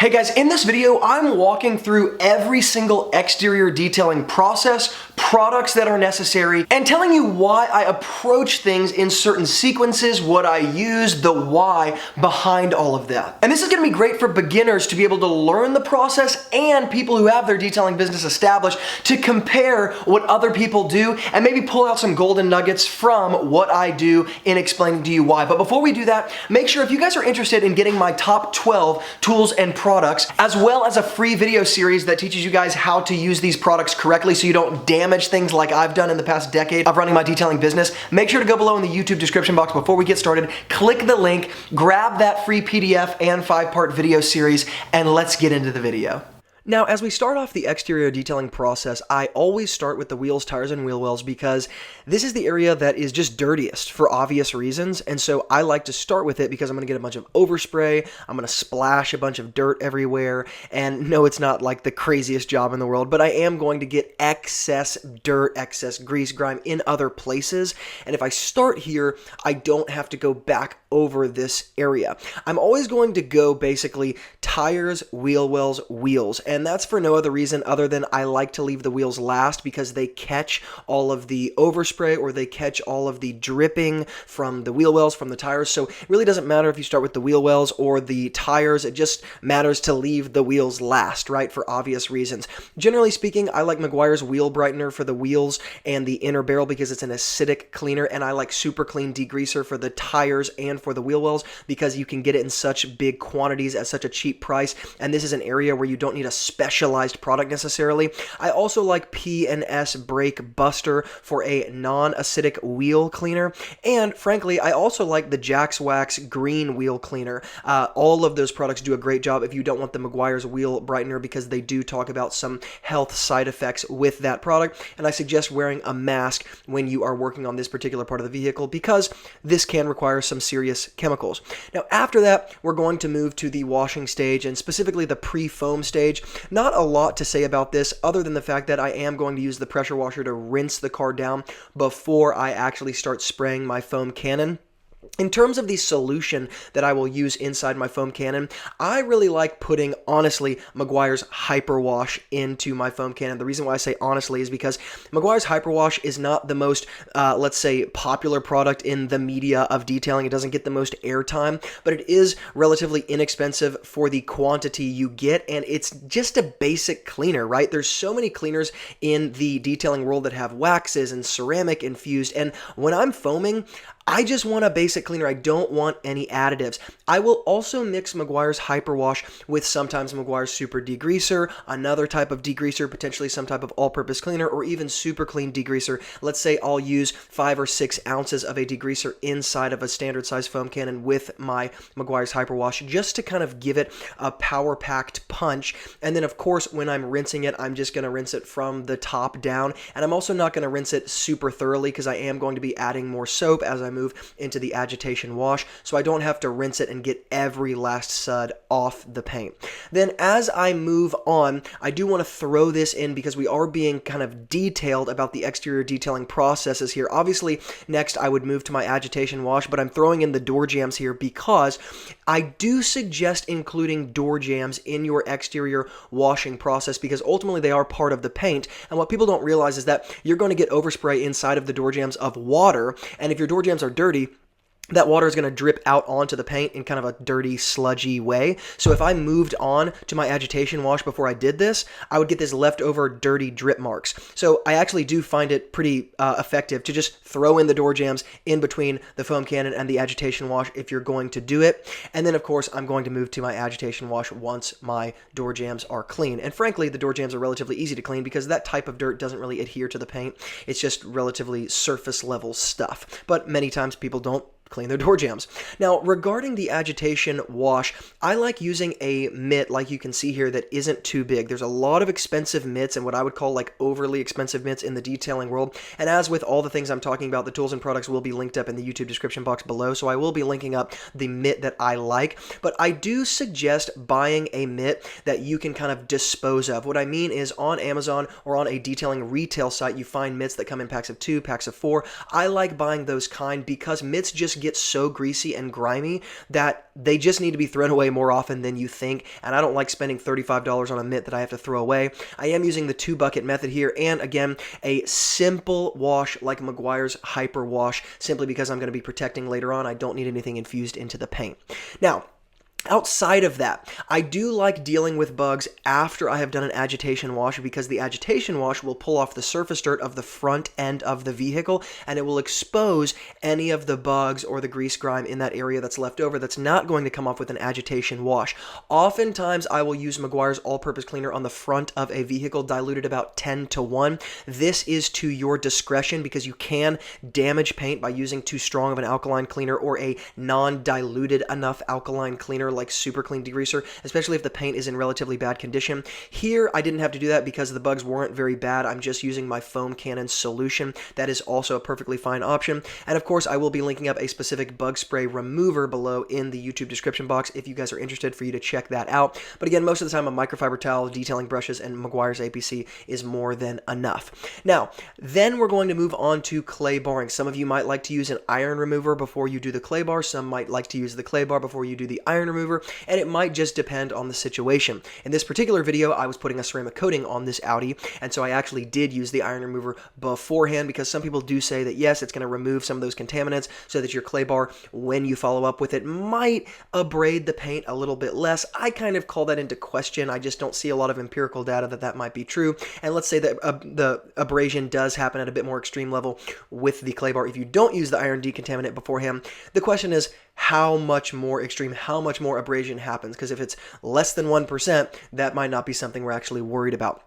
Hey guys, in this video, I'm walking through every single exterior detailing process, products that are necessary, and telling you why I approach things in certain sequences, what I use, the why behind all of that. And this is gonna be great for beginners to be able to learn the process and people who have their detailing business established to compare what other people do and maybe pull out some golden nuggets from what I do in explaining to you why. But before we do that, make sure if you guys are interested in getting my top 12 tools and products, as well as a free video series that teaches you guys how to use these products correctly so you don't damage things like I've done in the past decade of running my detailing business, make sure to go below in the YouTube description box before we get started, click the link, grab that free PDF and 5-part video series, and let's get into the video. Now, as we start off the exterior detailing process, I always start with the wheels, tires, and wheel wells because this is the area that is just dirtiest for obvious reasons, and so I like to start with it because I'm going to get a bunch of overspray, I'm going to splash a bunch of dirt everywhere, and no, it's not like the craziest job in the world, but I am going to get excess dirt, excess grease, grime in other places, and if I start here, I don't have to go back over this area. I'm always going to go basically tires, wheel wells, wheels, and that's for no other reason other than I like to leave the wheels last because they catch all of the overspray or they catch all of the dripping from the wheel wells, from the tires. So it really doesn't matter if you start with the wheel wells or the tires. It just matters to leave the wheels last, right? For obvious reasons. Generally speaking, I like Meguiar's wheel brightener for the wheels and the inner barrel because it's an acidic cleaner, and I like Super Clean degreaser for the tires and for the wheel wells because you can get it in such big quantities at such a cheap price, and this is an area where you don't need a specialized product necessarily. I also like P&S Brake Buster for a non-acidic wheel cleaner, and frankly, I also like the Jax Wax Green Wheel Cleaner. All of those products do a great job if you don't want the Meguiar's wheel brightener because they do talk about some health side effects with that product, and I suggest wearing a mask when you are working on this particular part of the vehicle because this can require some serious chemicals. Now, after that, we're going to move to the washing stage, and specifically the PreFoam stage. Not a lot to say about this other than the fact that I am going to use the pressure washer to rinse the car down before I actually start spraying my foam cannon. In terms of the solution that I will use inside my foam cannon, I really like putting, honestly, Meguiar's Hyper Wash into my foam cannon. The reason why I say honestly is because Meguiar's Hyper Wash is not the most, let's say, popular product in the media of detailing. It doesn't get the most airtime, but it is relatively inexpensive for the quantity you get, and it's just a basic cleaner, right? There's so many cleaners in the detailing world that have waxes and ceramic infused, and when I'm foaming, I just want a basic cleaner. I don't want any additives. I will also mix Meguiar's Hyper Wash with sometimes Meguiar's Super Degreaser, another type of degreaser, potentially some type of all-purpose cleaner, or even Super Clean degreaser. Let's say I'll use 5 or 6 ounces of a degreaser inside of a standard size foam cannon with my Meguiar's Hyper Wash just to kind of give it a power-packed punch. And then, of course, when I'm rinsing it, I'm just going to rinse it from the top down. And I'm also not going to rinse it super thoroughly because I am going to be adding more soap as I move into the agitation wash, so I don't have to rinse it and get every last sud off the paint. Then as I move on, I do want to throw this in because we are being kind of detailed about the exterior detailing processes here. Obviously, next I would move to my agitation wash, but I'm throwing in the door jams here because I do suggest including door jams in your exterior washing process because ultimately they are part of the paint, and what people don't realize is that you're going to get overspray inside of the door jams of water, and if your door jams are dirty, that water is going to drip out onto the paint in kind of a dirty, sludgy way. So if I moved on to my agitation wash before I did this, I would get this leftover dirty drip marks. So I actually do find it pretty effective to just throw in the door jams in between the foam cannon and the agitation wash if you're going to do it. And then, of course, I'm going to move to my agitation wash once my door jams are clean. And frankly, the door jams are relatively easy to clean because that type of dirt doesn't really adhere to the paint. It's just relatively surface level stuff. But many times people don't clean their door jams. Now, regarding the agitation wash, I like using a mitt like you can see here that isn't too big. There's a lot of expensive mitts and what I would call like overly expensive mitts in the detailing world. And as with all the things I'm talking about, the tools and products will be linked up in the YouTube description box below. So I will be linking up the mitt that I like, but I do suggest buying a mitt that you can kind of dispose of. What I mean is on Amazon or on a detailing retail site, you find mitts that come in packs of 2, packs of 4. I like buying those kind because mitts just just get so greasy and grimy that they just need to be thrown away more often than you think, and I don't like spending $35 on a mitt that I have to throw away. I am using the 2-bucket method here, and again, a simple wash like Meguiar's Hyper Wash, simply because I'm going to be protecting later on. I don't need anything infused into the paint. Now, outside of that, I do like dealing with bugs after I have done an agitation wash, because the agitation wash will pull off the surface dirt of the front end of the vehicle, and it will expose any of the bugs or the grease grime in that area that's left over that's not going to come off with an agitation wash. Oftentimes, I will use Meguiar's all-purpose cleaner on the front of a vehicle, diluted about 10-to-1. This is to your discretion, because you can damage paint by using too strong of an alkaline cleaner or a non-diluted enough alkaline cleaner like Super Clean Degreaser, especially if the paint is in relatively bad condition. Here, I didn't have to do that because the bugs weren't very bad. I'm just using my foam cannon solution. That is also a perfectly fine option. And of course, I will be linking up a specific bug spray remover below in the YouTube description box if you guys are interested, for you to check that out. But again, most of the time, a microfiber towel, detailing brushes, and Meguiar's APC is more than enough. Now, then we're going to move on to clay barring. Some of you might like to use an iron remover before you do the clay bar. Some might like to use the clay bar before you do the iron remover, and it might just depend on the situation. In this particular video, I was putting a ceramic coating on this Audi, and so I actually did use the iron remover beforehand, because some people do say that yes, it's going to remove some of those contaminants so that your clay bar, when you follow up with it, might abrade the paint a little bit less. I kind of call that into question. I just don't see a lot of empirical data that might be true, and let's say that the abrasion does happen at a bit more extreme level with the clay bar if you don't use the iron decontaminant beforehand. The question is, how much more extreme, how much more abrasion happens? Because if it's less than 1%, that might not be something we're actually worried about.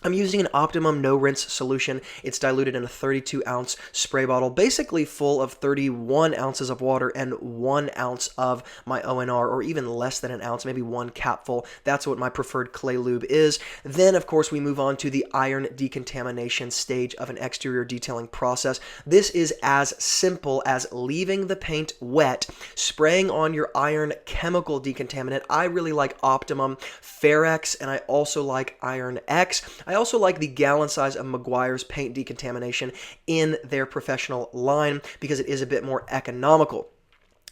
I'm using an Optimum no-rinse solution. It's diluted in a 32-ounce spray bottle, basically full of 31 ounces of water and 1 ounce of my ONR, or even less than an ounce, maybe 1 capful. That's what my preferred clay lube is. Then, of course, we move on to the iron decontamination stage of an exterior detailing process. This is as simple as leaving the paint wet, spraying on your iron chemical decontaminant. I really like Optimum Ferrex, and I also like Iron X. I also like the gallon size of Meguiar's paint decontamination in their professional line, because it is a bit more economical.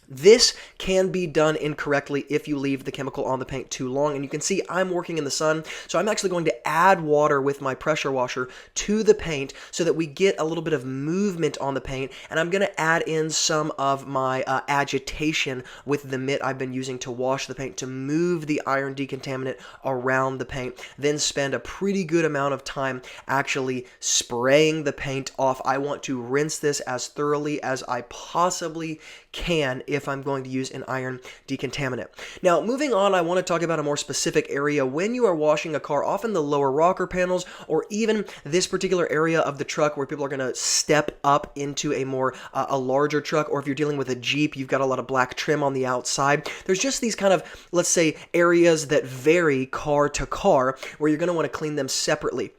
This can be done incorrectly if you leave the chemical on the paint too long, and you can see I'm working in the sun, so I'm actually going to add water with my pressure washer to the paint so that we get a little bit of movement on the paint, and I'm going to add in some of my agitation with the mitt I've been using to wash the paint to move the iron decontaminant around the paint, then spend a pretty good amount of time actually spraying the paint off. I want to rinse this as thoroughly as I possibly can if I'm going to use an iron decontaminant. Now, moving on, I want to talk about a more specific area. When you are washing a car, often the lower rocker panels, or even this particular area of the truck where people are going to step up into a more a larger truck, or if you're dealing with a Jeep, you've got a lot of black trim on the outside. There's just these kind of, let's say, areas that vary car to car where you're going to want to clean them separately.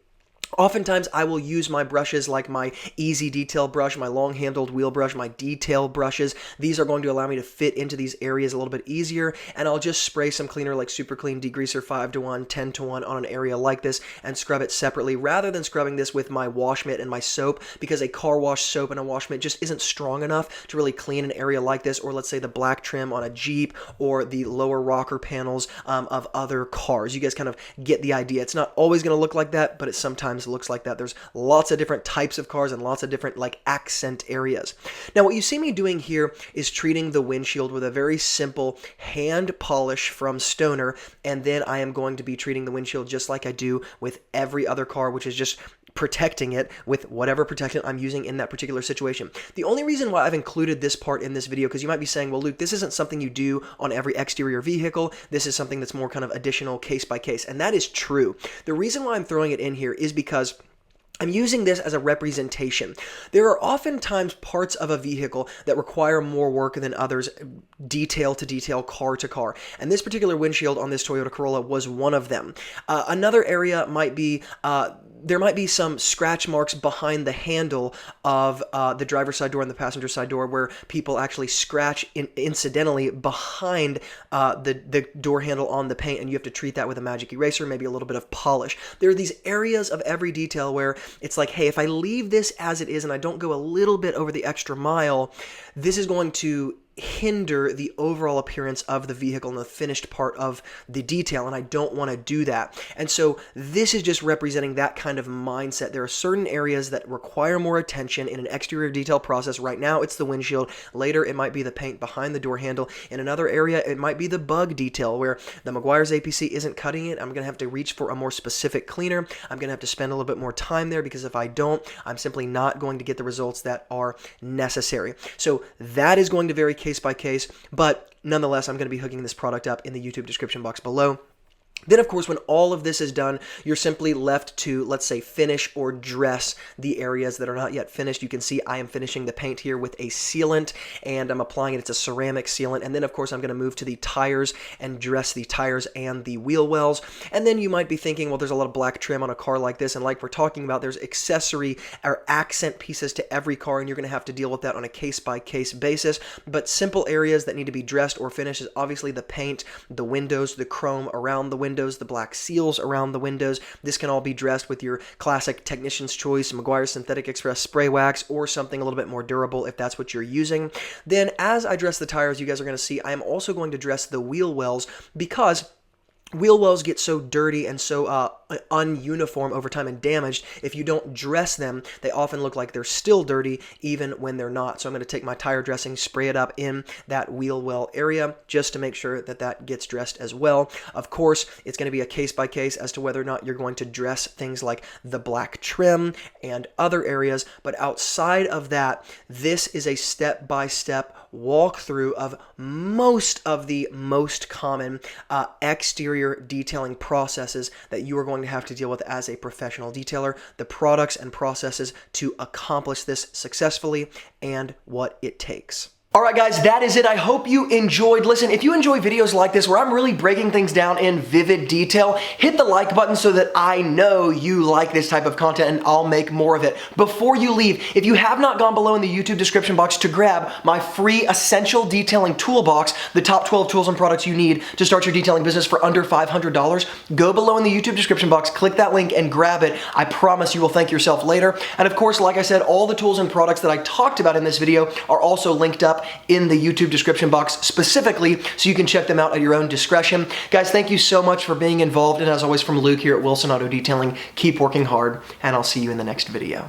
Oftentimes, I will use my brushes like my Easy Detail brush, my long-handled wheel brush, my detail brushes. These are going to allow me to fit into these areas a little bit easier, and I'll just spray some cleaner like Super Clean Degreaser 5-to-1, 10-to-1 on an area like this and scrub it separately, rather than scrubbing this with my wash mitt and my soap, because a car wash soap and a wash mitt just isn't strong enough to really clean an area like this, or let's say the black trim on a Jeep or the lower rocker panels of other cars. You guys kind of get the idea. It's not always going to look like that, but it sometimes looks like that. There's lots of different types of cars and lots of different like accent areas. Now, what you see me doing here is treating the windshield with a very simple hand polish from Stoner, and then I am going to be treating the windshield just like I do with every other car, which is just protecting it with whatever protectant I'm using in that particular situation. The only reason why I've included this part in this video, because you might be saying, well, Luke, this isn't something you do on every exterior vehicle. This is something that's more kind of additional case by case. And that is true. The reason why I'm throwing it in here is because I'm using this as a representation. There are oftentimes parts of a vehicle that require more work than others, detail to detail, car to car. And this particular windshield on this Toyota Corolla was one of them. Another area might be there might be some scratch marks behind the handle of the driver's side door and the passenger side door where people actually scratch incidentally behind the door handle on the paint, and you have to treat that with a magic eraser, maybe a little bit of polish. There are these areas of every detail where it's like, hey, if I leave this as it is and I don't go a little bit over the extra mile, this is going to hinder the overall appearance of the vehicle and the finished part of the detail, and I don't want to do that. And so this is just representing that kind of mindset. There are certain areas that require more attention in an exterior detail process. Right now it's the windshield. Later it might be the paint behind the door handle. In another area it might be the bug detail where the Meguiar's APC isn't cutting it. I'm going to have to reach for a more specific cleaner. I'm going to have to spend a little bit more time there, because if I don't, I'm simply not going to get the results that are necessary. So that is going to vary case by case, but nonetheless, I'm going to be hooking this product up in the YouTube description box below. Then, of course, when all of this is done, you're simply left to, let's say, finish or dress the areas that are not yet finished. You can see I am finishing the paint here with a sealant, and I'm applying it. It's a ceramic sealant. And then, of course, I'm going to move to the tires and dress the tires and the wheel wells. And then you might be thinking, well, there's a lot of black trim on a car like this, and like we're talking about, there's accessory or accent pieces to every car, and you're going to have to deal with that on a case-by-case basis. But simple areas that need to be dressed or finished is obviously the paint, the windows, the chrome around the windows, the black seals around the windows. This can all be dressed with your classic Technician's Choice Meguiar's Synthetic Express spray wax, or something a little bit more durable if that's what you're using. Then as I dress the tires, you guys are going to see I am also going to dress the wheel wells, because wheel wells get so dirty and so ununiform over time and damaged. If you don't dress them, they often look like they're still dirty even when they're not. So I'm going to take my tire dressing, spray it up in that wheel well area just to make sure that that gets dressed as well. Of course, it's going to be a case by case as to whether or not you're going to dress things like the black trim and other areas. But outside of that, this is a step-by-step walkthrough of most of the most common exterior detailing processes that you are going to have to deal with as a professional detailer, the products and processes to accomplish this successfully, and what it takes. All right, guys, that is it. I hope you enjoyed. Listen, if you enjoy videos like this where I'm really breaking things down in vivid detail, hit the like button so that I know you like this type of content and I'll make more of it. Before you leave, if you have not gone below in the YouTube description box to grab my free essential detailing toolbox, the top 12 tools and products you need to start your detailing business for under $500, go below in the YouTube description box, click that link and grab it. I promise you will thank yourself later. And of course, like I said, all the tools and products that I talked about in this video are also linked up in the YouTube description box specifically, so you can check them out at your own discretion. Guys, thank you so much for being involved, and as always from Luke here at Wilson Auto Detailing, keep working hard, and I'll see you in the next video.